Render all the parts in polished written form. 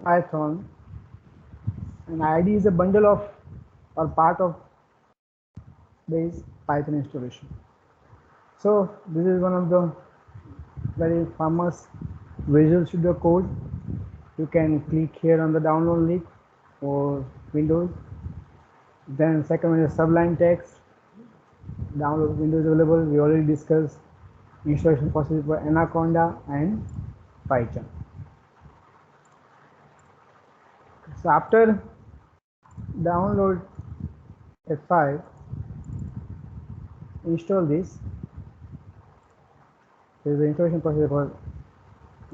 Python, and IDE is a bundle of or part of base Python installation. So this is one of the very famous Visual Studio Code. You can click here on the download link for Windows. Then second one is Sublime Text. Download Windows available. We already discussed installation process for Anaconda and Python. So after download F5, install this. There is the installation process for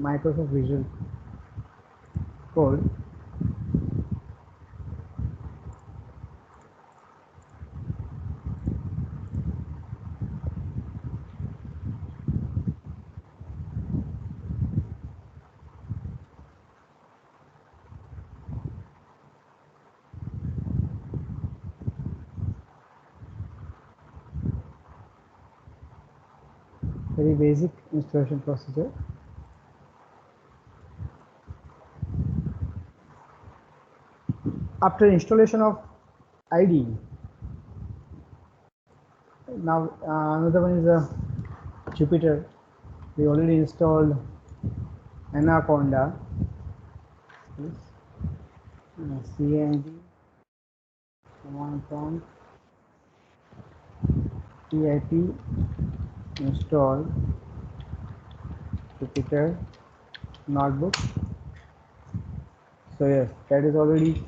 Microsoft Visual Code. Very basic installation procedure. After installation of IDE, now another one is Jupyter. We already installed Anaconda. CMD command prompt pip install Jupyter notebook. So yes, that is already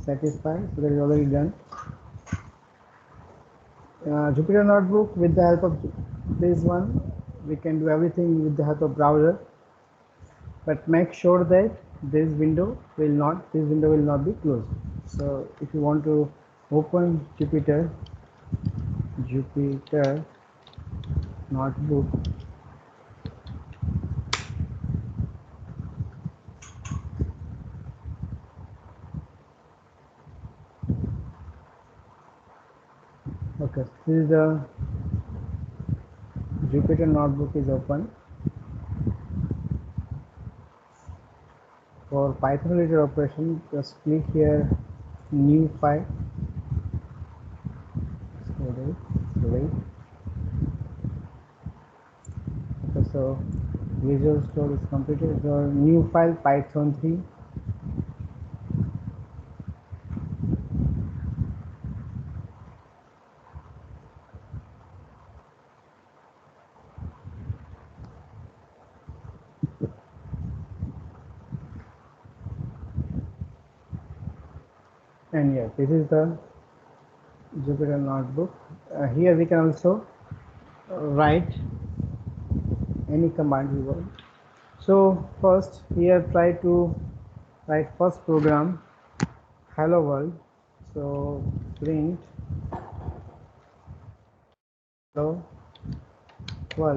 satisfied. So that is already done. Jupyter notebook, with the help of this one, we can do everything with the help of browser. But make sure that this window will not be closed. So if you want to open Jupyter notebook, okay, this is the Jupyter notebook is open. For Python related operation, just click here, new file. Wait. Okay, so Visual Store is completed. So new file Python 3. And yeah, this is the Jupyter notebook. Here we can also write any command we want. So first here try to write first program, hello world. So print hello world.